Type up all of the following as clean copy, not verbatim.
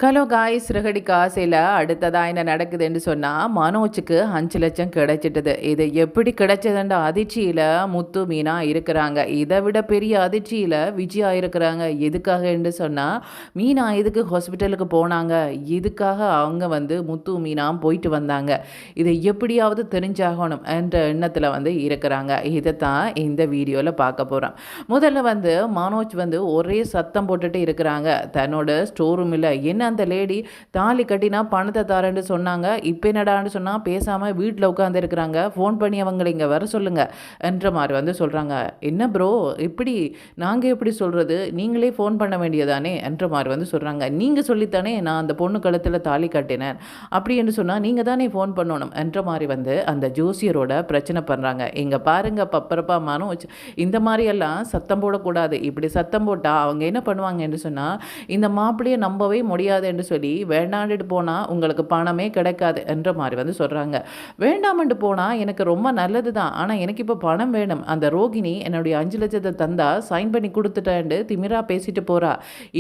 Hello guys, Siragadikka ஆசையில் அடுத்ததாக என்ன நடக்குதுன்னு சொன்னால் மனோஜுக்கு 5 லட்சம் கிடைச்சிட்டது. இது எப்படி கிடைச்சதுன்ற அதிர்ச்சியில் முத்து மீனா இருக்கிறாங்க. இதை விட பெரிய அதிர்ச்சியில் விஜயா இருக்கிறாங்க. எதுக்காகன்னு சொன்னால் மீனா எதுக்கு ஹாஸ்பிட்டலுக்கு போனாங்க, இதுக்காக அவங்க முத்து மீனா போயிட்டு வந்தாங்க. இதை எப்படியாவது தெரிஞ்சாகணும் என்ற எண்ணத்தில் இருக்கிறாங்க. இதை தான் இந்த வீடியோவில் பார்க்க போகிறோம். முதல்ல மனோஜ் ஒரே சத்தம் போட்டுட்டு இருக்கிறாங்க தன்னோட ஸ்டோர் ரூமில். என்ன அந்த லேடி தாலி கட்டினா பணத்தை தரேன்னு சொன்னாங்க, இப்போ என்னடான்னு சொன்னால் பேசாமல் வீட்டில் உட்காந்து இருக்கிறாங்க, ஃபோன் பண்ணி அவங்களை இங்கே வர சொல்லுங்க என்ற மாதிரி சொல்கிறாங்க. என்ன ப்ரோ இப்படி நாங்கள் எப்படி சொல்கிறது, நீங்களே ஃபோன் பண்ண வேண்டியதானே என்ற மாதிரி சொல்கிறாங்க. நீங்கள் சொல்லித்தானே நான் அந்த பொண்ணு கழுத்தில் தாலி கட்டினேன், அப்படி என்று சொன்னால் நீங்கள் தானே ஃபோன் பண்ணணும் என்ற மாதிரி அந்த ஜோசியரோட பிரச்சனை பண்ணுறாங்க. இங்கே பாருங்க பப்பரப்பா மனோஜ், இந்த மாதிரியெல்லாம் சத்தம் போடக்கூடாது. இப்படி சத்தம் போட்டால் அவங்க என்ன பண்ணுவாங்க என்று சொன்னால் இந்த மாப்பிள்ளையை நம்பவே முடியாது என்று சொல்லி வேண்டாண்டுட்டு போனால் உங்களுக்கு பணமே கிடைக்காது என்ற மாதிரி சொல்கிறாங்க. வேண்டாமட்டு போனால் எனக்கு ரொம்ப நல்லது தான், ஆனால் எனக்கு இப்போ பணம் வேணும். அந்த ரோகிணி என்னுடைய 5 லட்சத்தை தந்தா சைன் பண்ணி கொடுத்துட்டேன்ட்டு திமிரா பேசிட்டு போகிறா.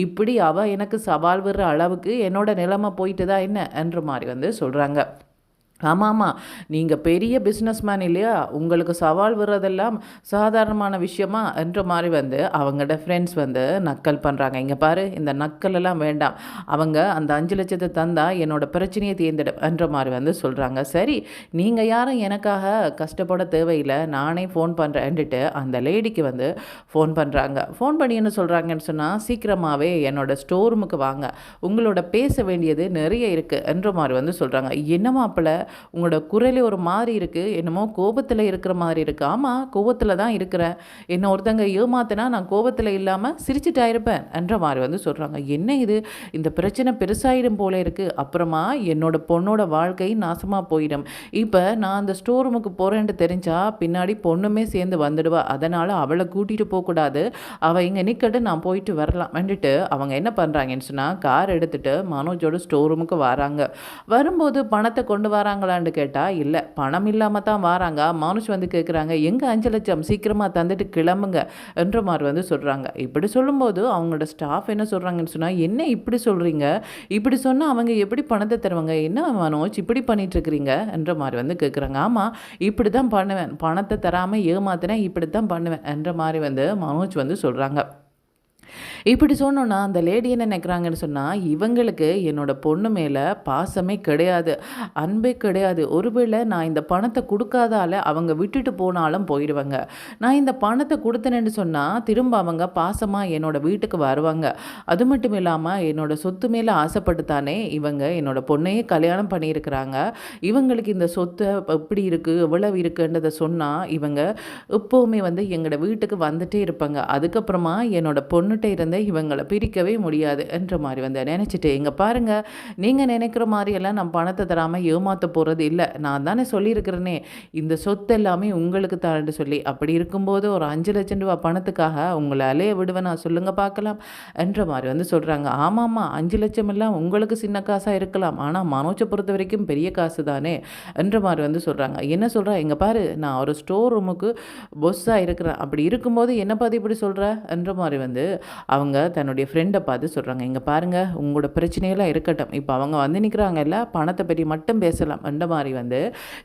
இப்படி அவள் எனக்கு சவால் விடுற அளவுக்கு என்னோட நிலைமை போயிட்டு தான் என்ன என்ற மாதிரி சொல்கிறாங்க. ஆமாம், நீங்கள் பெரிய பிஸ்னஸ்மேன் இல்லையா, உங்களுக்கு சவால் விடுறதெல்லாம் சாதாரணமான விஷயமா என்ற மாதிரி அவங்களோட ஃப்ரெண்ட்ஸ் நக்கல் பண்ணுறாங்க. இங்கே பாரு, இந்த நக்கலெல்லாம் வேண்டாம், அவங்க அந்த 5 லட்சத்தை தந்தால் என்னோடய பிரச்சனையை தீர்ந்துடும் என்ற மாதிரி சொல்கிறாங்க. சரி, நீங்கள் யாரும் எனக்காக கஷ்டப்பட தேவையில்லை, நானே ஃபோன் பண்ணுறேன்ட்டு அந்த லேடிக்கு ஃபோன் பண்ணுறாங்க. ஃபோன் பண்ணி என்ன சொல்கிறாங்கன்னு சொன்னால் சீக்கிரமாகவே என்னோடய ஸ்டோர் ரூமுக்கு வாங்க, உங்களோட பேச வேண்டியது நிறைய இருக்குது என்ற மாதிரி சொல்கிறாங்க. என்னமா அப்பல உங்களோட குரலே ஒரு மாதிரி இருக்குது, என்னமோ கோபத்தில் இருக்கிற மாதிரி இருக்குது. ஆமாம், கோபத்தில் தான் இருக்கிறேன், என்னை ஒருத்தங்க ஏமாத்தினா நான் கோபத்தில் இல்லாமல் சிரிச்சிட்டா இருப்பேன் என்ற மாதிரி சொல்கிறாங்க. என்ன இது, இந்த பிரச்சனை பெருசாயிடும் போல இருக்குது, அப்புறமா என்னோட பொண்ணோட வாழ்க்கை நாசமாக போயிடும். இப்போ நான் அந்த ஸ்டோர் ரூமுக்கு போகிறேன்ட்டு தெரிஞ்சால் பின்னாடி பொண்ணுமே சேர்ந்து வந்துடுவா, அதனால் அவளை கூட்டிகிட்டு போகக்கூடாது, அவள் இங்கே நிற்கட்டு நான் போயிட்டு வரலாம் வந்துட்டு அவங்க என்ன பண்ணுறாங்கன்னு சொன்னால் கார் எடுத்துகிட்டு மனோஜோட ஸ்டோர் ரூமுக்கு வராங்க. வரும்போது பணத்தை கொண்டு வராங்க கேட்டால் இல்லை, பணம் இல்லாமல் தான் வராங்க. மனுஷ் கேட்குறாங்க, எங்கே 5 லட்சம், சீக்கிரமாக தந்துட்டு கிளம்புங்க என்ற மாதிரி சொல்கிறாங்க. இப்படி சொல்லும்போது அவங்களோட ஸ்டாஃப் என்ன சொல்கிறாங்கன்னு சொன்னால், என்ன இப்படி சொல்கிறீங்க, இப்படி சொன்னால் அவங்க எப்படி பணத்தை தருவாங்க, என்ன மனோஜ் இப்படி பண்ணிகிட்ருக்கிறீங்க என்ற மாதிரி கேட்குறாங்க. ஆமாம், இப்படி தான் பண்ணுவேன், பணத்தை தராமல் ஏமாத்தினேன், இப்படி தான் பண்ணுவேன் என்ற மாதிரி மனோஜ் சொல்கிறாங்க. இப்படி சொன்னோன்னா அந்த லேடி என்ன நினைக்கிறாங்கன்னு சொன்னால், இவங்களுக்கு என்னோட பொண்ணு மேலே பாசமே கிடையாது, அன்பே கிடையாது. ஒருவேளை நான் இந்த பணத்தை கொடுக்காதால அவங்க விட்டுட்டு போனாலும் போயிடுவாங்க. நான் இந்த பணத்தை கொடுத்தேன்னு சொன்னால் திரும்ப அவங்க பாசமாக என்னோட வீட்டுக்கு வருவாங்க. அது மட்டும் இல்லாமல் என்னோட சொத்து மேலே ஆசைப்பட்டு தானே இவங்க என்னோட பொண்ணையே கல்யாணம் பண்ணியிருக்கிறாங்க. இவங்களுக்கு இந்த சொத்து எப்படி இருக்குது எவ்வளவு இருக்குன்றதை சொன்னால் இவங்க எப்போவுமே எங்களோட வீட்டுக்கு வந்துட்டே இருப்பாங்க. அதுக்கப்புறமா என்னோட பொண்ணுகிட்ட இருந்த இவங்களை பிரிக்கவே முடியாது என்ற மாதிரி நினச்சிட்டு, இங்கே பாருங்கள், நீங்கள் நினைக்கிற மாதிரியெல்லாம் நான் பணத்தை தராமல் ஏமாற்ற போகிறது இல்லை, நான் தானே சொல்லியிருக்கிறேனே இந்த சொத்து எல்லாமே உங்களுக்கு தரேன்னு சொல்லி. அப்படி இருக்கும்போது ஒரு 5 லட்சம் ரூபா பணத்துக்காக உங்களை அலைய விடுவேன் நான், சொல்லுங்கள் பார்க்கலாம் என்ற மாதிரி சொல்கிறாங்க. ஆமாம்மா, 5 லட்சம் எல்லாம் உங்களுக்கு சின்ன காசாக இருக்கலாம், ஆனால் மனோஜை பொறுத்த வரைக்கும் பெரிய காசு தானே என்ற மாதிரி சொல்கிறாங்க. என்ன சொல்கிறா, இங்கே பாரு, நான் ஒரு ஸ்டோர் ரூமுக்கு பொஸ்ஸாக இருக்கிறேன், அப்படி இருக்கும்போது என்ன பார்த்து இப்படி சொல்கிற என்ற மாதிரி அவங்க தன்னுடைய ஃப்ரெண்டை பார்த்து சொல்கிறாங்க. இங்கே பாருங்கள், உங்களோட பிரச்சனையெல்லாம் இருக்கட்டும், இப்போ அவங்க நிற்கிறாங்கல்ல, பணத்தை பற்றி மட்டும் பேசலாம் என்ற மாதிரி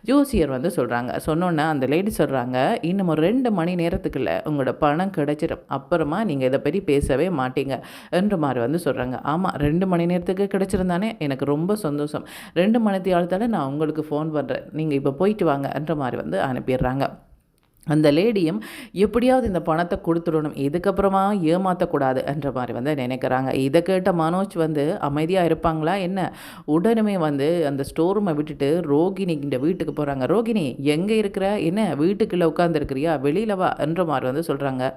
ஜோசியர் சொல்கிறாங்க. சொன்னோன்னே அந்த லேடி சொல்கிறாங்க, இன்னும் ஒரு 2 மணி நேரத்துக்குள்ள உங்களோட பணம் கிடைச்சிடும், அப்புறமா நீங்கள் இதை பற்றி பேசவே மாட்டீங்க என்ற மாதிரி சொல்கிறாங்க. ஆமாம், 2 மணி நேரத்துக்கு கிடைச்சிருந்தானே எனக்கு ரொம்ப சந்தோஷம், 2 மணி நேரத்தால் நான் உங்களுக்கு ஃபோன் பண்ணுறேன், நீங்கள் இப்போ போயிட்டு வாங்க என்ற மாதிரி அனுப்பிடுறாங்க. அந்த லேடியும் எப்படியாவது இந்த பணத்தை கொடுத்துடணும், இதுக்கப்புறமா ஏமாற்றக்கூடாது என்ற மாதிரி நினைக்கிறாங்க. இதை கேட்ட மனோஜ் அமைதியாக இருப்பாங்களா என்ன, உடனே அந்த ஸ்டோர் ரூமை விட்டுட்டு ரோகிணி இந்த வீட்டுக்கு போகிறாங்க. ரோகிணி எங்கே இருக்கிற, என்ன வீட்டுக்குள்ளே உட்காந்துருக்கிறியா, வெளியில் வா என்ற மாதிரி சொல்கிறாங்க.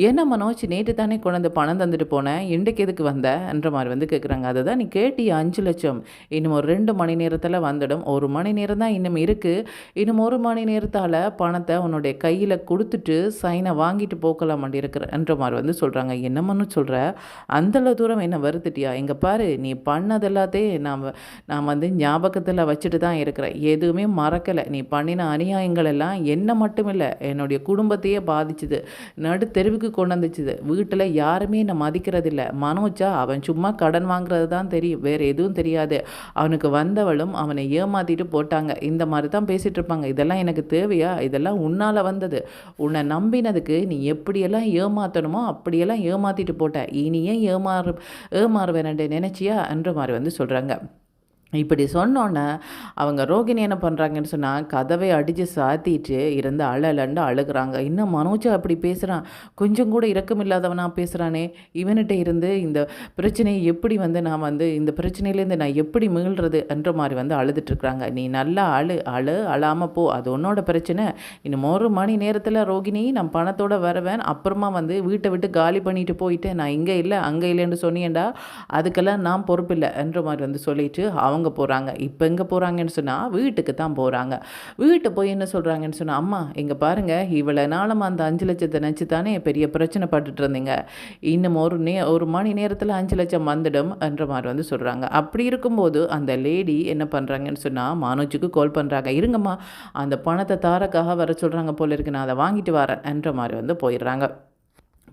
என்ன மனோஜ், நேற்று தானே கொண்டு பணம் தந்துட்டு போனேன், இன்றைக்கு எதுக்கு வந்த என்ற மாதிரி கேட்குறாங்க. அதுதான் நீ கேட்டி 5 லட்சம் இன்னும் ஒரு 2 மணி நேரத்தில் வந்துடும், 1 மணி நேரம் தான் இன்னும் இருக்குது, இன்னும் 1 மணி நேரத்தால் பணத்தை உன்னுடைய கை கையில் கொடுத்துட்டு சைனை வாங்கிட்டு போக்கலாமாண்டி இருக்கிறன்ற மாதிரி வந்து சொல்கிறாங்க. என்னமன்னு சொல்கிற, அந்தளவு தூரம் என்ன வருத்துட்டியா? இங்கே பாரு, நீ பண்ணது எல்லாத்தையும் நான் வந்து ஞாபகத்தில் வச்சுட்டு தான் இருக்கிறேன். எதுவுமே மறக்கலை. நீ பண்ணின அநியாயங்கள் எல்லாம் என்ன மட்டும் இல்லை, என்னுடைய குடும்பத்தையே பாதிச்சுது, நடு தெருவுக்கு கொண்டு வந்துச்சுது. வீட்டில் யாருமே என்னை மதிக்கிறதில்ல. மனோஜா அவன் சும்மா கடன் வாங்குறது தான் தெரியும், வேறு எதுவும் தெரியாது. அவனுக்கு வந்தவளும் அவனை ஏமாற்றிட்டு போட்டாங்க. இந்த மாதிரி தான் பேசிகிட்டு இருப்பாங்க. இதெல்லாம் எனக்கு தேவையா? இதெல்லாம் உன்னால் வந்தது. உன்னை நம்பினதுக்கு நீ எப்படியெல்லாம் ஏமாற்றணுமோ அப்படியெல்லாம் ஏமாற்றிட்டு போட்ட. இனியே ஏமாறுவேனே நினச்சியா என்ற மாதிரி வந்து சொல்கிறாங்க. இப்படி சொன்னோன்னே அவங்க ரோகிணி என்ன பண்ணுறாங்கன்னு சொன்னால், கதவை அடித்து சாத்திட்டு இருந்து அழலண்டு அழுகிறாங்க. இன்னும் மனோஜ் அப்படி பேசுகிறான், கொஞ்சம் கூட இரக்கமில்லாதவனா பேசுகிறானே, இவன்கிட்ட இருந்து இந்த பிரச்சனையை எப்படி வந்து நான் வந்து இந்த பிரச்சனையிலேருந்து நான் எப்படி மீள்றது என்ற மாதிரி வந்து அழுதுட்டுருக்குறாங்க. நீ நல்லா அழாமல் போ, அது உன்னோட பிரச்சனை. இன்னும் 1 மணி நேரத்தில் ரோகிணி நான் பணத்தோடு வருவேன், அப்புறமா வந்து வீட்டை விட்டு காலி பண்ணிட்டு போயிட்டேன், நான் இங்கே இல்லை அங்கே இல்லைன்னு சொன்னியேண்டா, அதுக்கெல்லாம் நான் பொறுப்பில்லை என்ற மாதிரி வந்து சொல்லிட்டு அவங்க போகிறாங்க. இப்போ எங்கே போகிறாங்கன்னு சொன்னால் வீட்டுக்கு தான் போகிறாங்க. வீட்டை போய் என்ன சொல்கிறாங்கன்னு சொன்னால், அம்மா இங்கே பாருங்கள், இவ்வளோ நாளமாக அந்த 5 லட்சத்தை நினச்சி தானே பெரிய பிரச்சனை பட்டுட்டு இருந்தீங்க. இன்னும் ஒரு மணி நேரத்தில் 5 லட்சம் வந்துடும் என்ற மாதிரி வந்து சொல்கிறாங்க. அப்படி இருக்கும்போது அந்த லேடி என்ன பண்ணுறாங்கன்னு சொன்னால், மனோஜுக்கு கால் பண்ணுறாங்க. இருங்கம்மா, அந்த பணத்தை தாரக்காக வர சொல்கிறாங்க போல இருக்கு, நான் அதை வாங்கிட்டு வரேன் என்ற மாதிரி வந்து போயிடுறாங்க.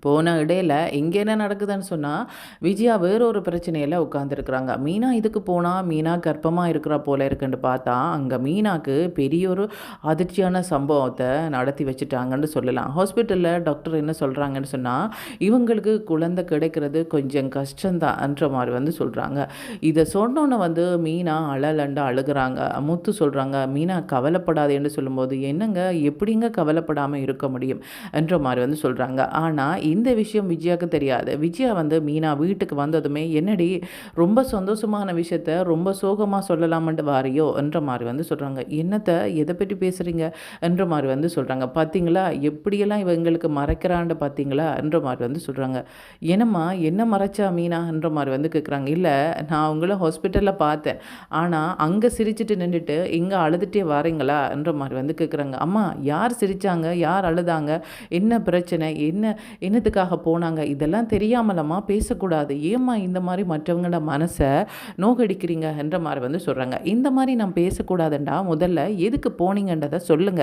போன இடையில் இங்கே என்ன நடக்குதுன்னு சொன்னால், விஜயா வேறொரு பிரச்சனையில் உட்காந்துருக்குறாங்க. மீனா இதுக்கு போனால் மீனா கர்ப்பமாக இருக்கிறா போல இருக்குன்னு பார்த்தா, அங்கே மீனாக்கு பெரிய ஒரு அதிர்ச்சியான சம்பவத்தை நடத்தி வச்சுட்டாங்கன்னு சொல்லலாம். ஹாஸ்பிட்டலில் டாக்டர் என்ன சொல்கிறாங்கன்னு சொன்னால், இவங்களுக்கு குழந்தை கிடைக்கிறது கொஞ்சம் கஷ்டந்தான்ற மாதிரி வந்து சொல்கிறாங்க. இதை சொன்னோன்னே வந்து மீனா அழலண்டு அழுகிறாங்க. முத்து சொல்கிறாங்க, மீனா கவலைப்படாதேன்னு சொல்லும்போது, என்னங்க எப்படிங்க கவலைப்படாமல் இருக்க முடியும் என்ற மாதிரி வந்து சொல்கிறாங்க. ஆனால் இந்த விஷயம் விஜயாவுக்கு தெரியாது. விஜயா வந்து மீனா வீட்டுக்கு வந்ததுமே, என்னடி ரொம்ப சந்தோஷமான விஷயத்த ரொம்ப சோகமாக சொல்லலாமன்ட்டு வாரியோ என்ற மாதிரி வந்து சொல்கிறாங்க. என்னத்தை எதை பற்றி பேசுகிறீங்க என்ற மாதிரி வந்து சொல்கிறாங்க. பார்த்தீங்களா எப்படியெல்லாம் இவங்களுக்கு மறைக்கிறான்னு பார்த்தீங்களா என்ற மாதிரி வந்து சொல்கிறாங்க. என்னம்மா என்ன மறைச்சா மீனா என்ற மாதிரி வந்து கேட்குறாங்க. இல்லை, நான் உங்களை ஹாஸ்பிட்டலில் பார்த்தேன், ஆனால் அங்கே சிரிச்சுட்டு நின்றுட்டு இங்கே அழுதுகிட்டே வரீங்களா என்ற மாதிரி வந்து கேட்குறாங்க. அம்மா யார் சிரித்தாங்க, யார் அழுதாங்க, என்ன பிரச்சனை, என்னத்துக்காக போனாங்க, இதெல்லாம் தெரியாமலம்மா பேசக்கூடாது, ஏம்மா இந்த மாதிரி மற்றவங்களோட மனசை நோகடிக்கிறீங்க என்ற மாதிரி வந்து சொல்கிறாங்க. இந்த மாதிரி நான் பேசக்கூடாதுண்டா, முதல்ல எதுக்கு போனீங்கன்றதை சொல்லுங்க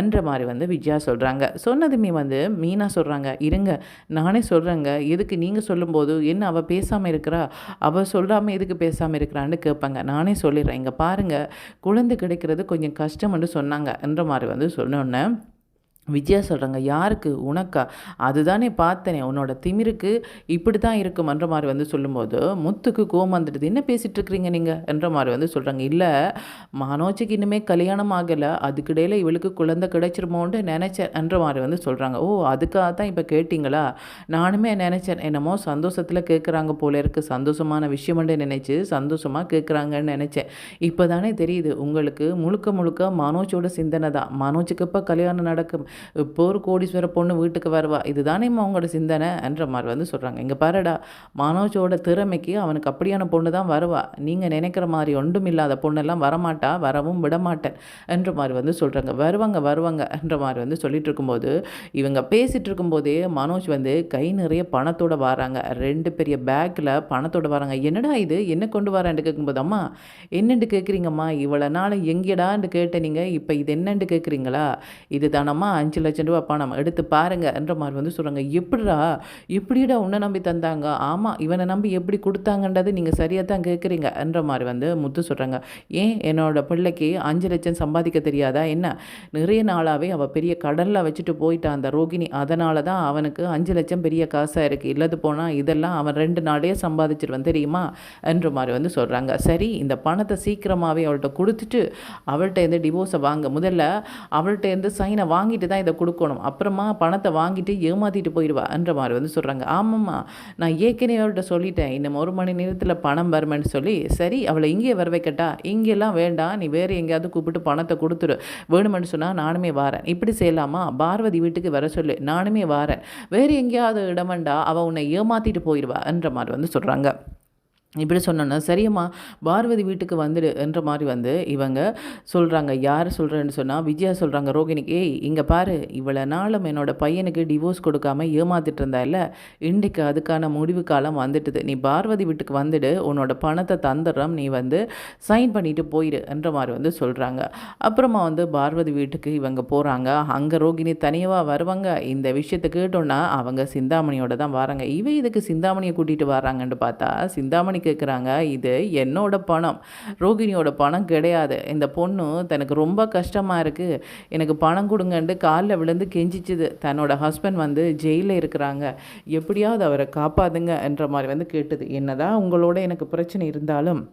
என்ற மாதிரி வந்து விஜயா சொல்கிறாங்க. சொன்னதுமே வந்து மீனா சொல்கிறாங்க, இருங்க நானே சொல்கிறேங்க, எதுக்கு நீங்கள் சொல்லும்போது என்ன அவள் பேசாமல் இருக்கிறா, அவள் சொல்லாமல் எதுக்கு பேசாமல் இருக்கிறான்னு கேட்பாங்க. நானே சொல்லிடுறேன், இங்கே பாருங்கள், குழந்தை கிடைக்கிறது கொஞ்சம் கஷ்டம்னு சொன்னாங்க என்ற மாதிரி வந்து சொன்னோன்னே விஜயா சொல்கிறாங்க, யாருக்கு, உனக்கா, அதுதானே பார்த்தனே, உன்னோட திமிருக்கு இப்படி தான் இருக்குமன்ற மாதிரி வந்து சொல்லும்போது முத்துக்கு கோவம் வந்துடுது. என்ன பேசிகிட்டு இருக்கிறீங்க நீங்கள் என்ற மாதிரி வந்து சொல்கிறாங்க. இல்லை, மனோஜுக்கு இன்னுமே கல்யாணம் ஆகலை, அதுக்கிடையில் இவளுக்கு குழந்தை கிடைச்சிருமோன்ட்டு நினச்சேன் என்ற மாதிரி வந்து சொல்கிறாங்க. ஓ, அதுக்காக தான் இப்போ கேட்டிங்களா, நானுமே நினச்சேன், என்னமோ சந்தோஷத்தில் கேட்குறாங்க போல இருக்குது, சந்தோஷமான விஷயம்னு நினச்சி சந்தோஷமாக கேட்குறாங்கன்னு நினச்சேன். இப்போ தானே தெரியுது உங்களுக்கு முழுக்க முழுக்க மனோஜோட சிந்தனை தான். மனோஜுக்கு இப்போ கல்யாணம் நடக்கும், இப்போ ஒரு கோடீஸ்வர பொண்ணு வீட்டுக்கு வருவா, இதுதானேம்மா அவங்களோட சிந்தனை என்ற மாதிரி வந்து சொல்கிறாங்க. இங்கே பாருடா, மனோஜோட திறமைக்கு அவனுக்கு அப்படியான பொண்ணு தான் வருவா, நீங்கள் நினைக்கிற மாதிரி ஒன்றும் இல்லாத பொண்ணெல்லாம் வரமாட்டா, வரவும் விடமாட்டேன் என்ற மாதிரி வந்து சொல்கிறாங்க. வருவாங்க என்ற மாதிரி வந்து சொல்லிட்டு இருக்கும்போது இவங்க பேசிகிட்டு இருக்கும்போதே மனோஜ் வந்து கை நிறைய பணத்தோடு வராங்க. 2 பெரிய பேக்கில் பணத்தோடு வராங்க. என்னடா இது, என்ன கொண்டு வரான்னு கேட்கும்போது, அம்மா என்னென்று கேட்குறீங்கம்மா, இவ்வளோ நாள் எங்கேடான்னு கேட்டேன், நீங்கள் இப்போ இது என்னென்று கேட்குறீங்களா, இது தானம்மா 5 லட்சம் ரூபா பணம், எடுத்து பாருங்க என்ற மாதிரி வந்து சொல்கிறாங்க. எப்படிடா உன்னை நம்பி தந்தாங்க, ஆமாம் இவனை நம்பி எப்படி கொடுத்தாங்கன்றது நீங்கள் சரியாக தான் கேட்குறீங்க என்ற மாதிரி வந்து முத்து சொல்கிறாங்க. ஏன் என்னோட பிள்ளைக்கு 5 லட்சம் சம்பாதிக்க தெரியாதா என்ன, நிறைய நாளாகவே அவள் பெரிய கடலில் வச்சுட்டு போயிட்டான் அந்த ரோகிணி, அதனால தான் அவனுக்கு 5 லட்சம் பெரிய காசாக இருக்குது, இல்லது போனால் இதெல்லாம் அவன் 2 நாளே சம்பாதிச்சிருவான் தெரியுமா என்ற மாதிரி வந்து சொல்கிறாங்க. சரி, இந்த பணத்தை சீக்கிரமாகவே அவள்கிட்ட கொடுத்துட்டு அவள்கிட்ட இருந்து டிவோர்ஸை வாங்க, முதல்ல அவள்கிட்ட இருந்து சைனை வாங்கிட்டு தான் இதை கொடுக்கணும், அப்புறமா பணத்தை வாங்கிட்டு ஏமாற்றிட்டு போயிடுவா என்ற மாதிரி வந்து சொல்கிறாங்க. ஆமாம்மா, நான் ஏற்கனவே அவள்கிட்ட சொல்லிட்டேன், இன்னும் 1 மணி நேரத்தில் பணம் வருமென்னு சொல்லி. சரி, அவளை இங்கேயே வர வைக்கட்டா, இங்கெல்லாம் வேண்டாம், நீ வேறு எங்கேயாவது கூப்பிட்டு பணத்தை கொடுத்துரு, வேணுமென்னு சொன்னால் நானுமே வாரேன், இப்படி செய்யலாமா, பார்வதி வீட்டுக்கு வர சொல்லு, நானுமே வாரேன், வேறு எங்கேயாவது இடமண்டா அவள் உன்னை ஏமாற்றிட்டு போயிடுவா என்ற மாதிரி வந்து சொல்கிறாங்க. இப்படி சொன்னோன்னா சரியம்மா பார்வதி வீட்டுக்கு வந்துடு என்ற மாதிரி வந்து இவங்க சொல்கிறாங்க. யார் சொல்கிறேன்னு சொன்னால் விஜயா சொல்கிறாங்க ரோகிணிக்கு, ஏய் இங்கே பாரு, இவ்வளோ நாளும் என்னோட பையனுக்கு டிவோர்ஸ் கொடுக்காம ஏமாத்திட்டு இருந்தா இல்லை, இன்றைக்கு அதுக்கான முடிவு காலம் வந்துட்டுது. நீ பார்வதி வீட்டுக்கு வந்துடு, உன்னோட பணத்தை தந்துடுறோம், நீ வந்து சைன் பண்ணிவிட்டு போயிடு என்ற மாதிரி வந்து சொல்கிறாங்க. அப்புறமா வந்து பார்வதி வீட்டுக்கு இவங்க போகிறாங்க. அங்கே ரோகிணி தனியாக வருவாங்க. இந்த விஷயத்தை கேட்டோன்னா அவங்க சிந்தாமணியோட தான் வராங்க. இதுக்கு சிந்தாமணியை கூட்டிகிட்டு வராங்கன்னு பார்த்தா சிந்தாமணி கேட்குறாங்க, இது என்னோட பணம், ரோகிணியோட பணம் கிடையாது. இந்த பொண்ணு தனக்கு ரொம்ப கஷ்டமாக இருக்குது, எனக்கு பணம் கொடுங்கன்ட்டு காலில் விழுந்து கெஞ்சிச்சுது. தன்னோட ஹஸ்பண்ட் வந்து ஜெயிலில் இருக்கிறாங்க, எப்படியாவது அவரை காப்பாதுங்க என்ற மாதிரி வந்து கேட்டுது. என்னதான் உங்களோட எனக்கு பிரச்சனை இருந்தாலும்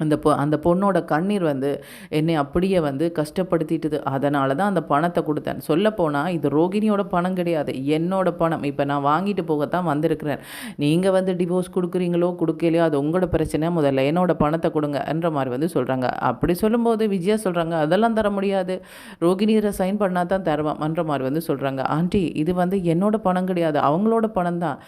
அந்த பொண்ணோட கண்ணீர் வந்து என்னை அப்படியே வந்து கஷ்டப்படுத்திட்டுது. அதனால தான் அந்த பணத்தை கொடுத்தேன். சொல்லப்போனால் இது ரோகிணியோட பணம் கிடையாது, என்னோட பணம். இப்போ நான் வாங்கிட்டு போகத்தான் வந்திருக்கிறேன். நீங்கள் வந்து டிவோர்ஸ் கொடுக்குறீங்களோ கொடுக்கலையோ அது உங்களோட பிரச்சனை, முதல்ல என்னோட பணத்தை கொடுங்க என்ற மாதிரி வந்து சொல்கிறாங்க. அப்படி சொல்லும்போது விஜயா சொல்கிறாங்க, அதெல்லாம் தர முடியாது, ரோகிணியை சைன் பண்ணால் தான் தருவான் என்ற மாதிரி வந்து சொல்கிறாங்க. ஆண்டி இது வந்து என்னோட பணம் கிடையாது, அவங்களோட பணம் தான்,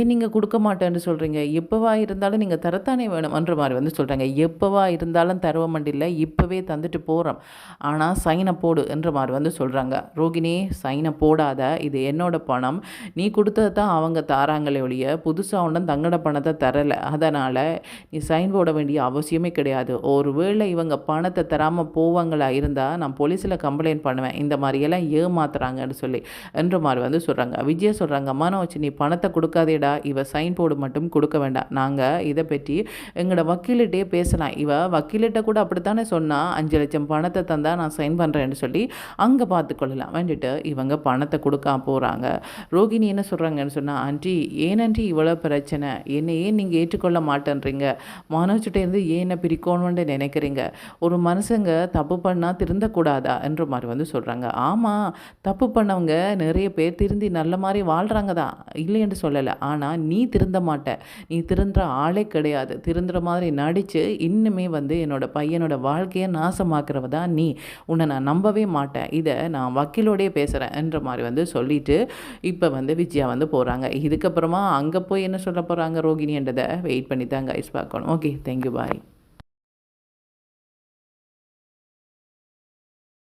ஏன் நீங்கள் கொடுக்க மாட்டேன்னு சொல்கிறீங்க, எப்போவா இருந்தாலும் நீங்கள் தரத்தானே வேணும் என்ற மாதிரி வந்து சொல்கிறாங்க. எப்போவா இருந்தாலும் தருவ மண்டியில் இப்போவே தந்துட்டு போகிறோம், ஆனால் சைனை போடு என்ற மாதிரி வந்து சொல்கிறாங்க. ரோகிணி சைனை போடாத, இது என்னோட பணம், நீ கொடுத்தது தான் அவங்க தாராங்களே ஒழிய புதுசாக ஒன்றும் தங்கட பணத்தை தரலை, அதனால் நீ சைன் போட வேண்டிய அவசியமே கிடையாது. ஒருவேளை இவங்க பணத்தை தராமல் போவாங்களா இருந்தால் நான் போலீஸில் கம்ப்ளைண்ட் பண்ணுவேன், இந்த மாதிரியெல்லாம் ஏமாத்துறாங்கன்னு சொல்லி என்ற மாதிரி வந்து சொல்கிறாங்க. விஜயா சொல்கிறாங்க, மனோஜ் நீ பணத்தை கொடுக்காதேடா, இவ சைன் போடு மட்டும் கொடுக்க வேண்டாம், நாங்கள் இதை பற்றி எங்களோட வக்கீலிட்டே பேசலாம், இவ வக்கீலிட்ட கூட அப்படித்தானே சொன்னால் 5 லட்சம் பணத்தை தந்தால் நான் சைன் பண்ணுறேன்னு சொல்லி அங்கே பார்த்துக்கொள்ளலாம் வேண்டிட்டு இவங்க பணத்தை கொடுக்க போகிறாங்க. ரோகிணி என்ன சொல்கிறாங்கன்னு சொன்னால், ஆண்டி ஏனன்றி இவ்வளோ பிரச்சனை, என்னை ஏன் நீங்கள் ஏற்றுக்கொள்ள மாட்டேன்றீங்க, மனோஜ்கிட்டேருந்து ஏன் என்ன பிரிக்கணும்னு நினைக்கிறீங்க, ஒரு மனுஷங்க தப்பு பண்ணால் திருந்தக்கூடாதா என்ற மாதிரி வந்து சொல்கிறாங்க. ஆமாம், தப்பு பண்ணவங்க நிறைய பேர் திருந்தி நல்ல மாதிரி வாழ்கிறாங்க தான், இல்லைன்னு சொல்லலை, ஆனால் நீ திருந்த மாட்ட, நீ திருந்துற ஆளே கிடையாது, திருந்துற மாதிரி நடித்து இன்னுமே வந்து என்னோட பையனோட வாழ்க்கையை நாசமாக்குறவ தான் நீ, உன்னை நான் நம்பவே மாட்டேன், இதை நான் வக்கீலோடய பேசுகிறேன் என்ற மாதிரி வந்து சொல்லிவிட்டு இப்போ வந்து விஜயா வந்து போகிறாங்க. இதுக்கப்புறமா அங்கே போய் என்ன சொல்ல போகிறாங்க ரோகிணின்றதை வெயிட் பண்ணி தான் கைஸ் பார்க்கணும். ஓகே, தேங்க்யூ, பாய்.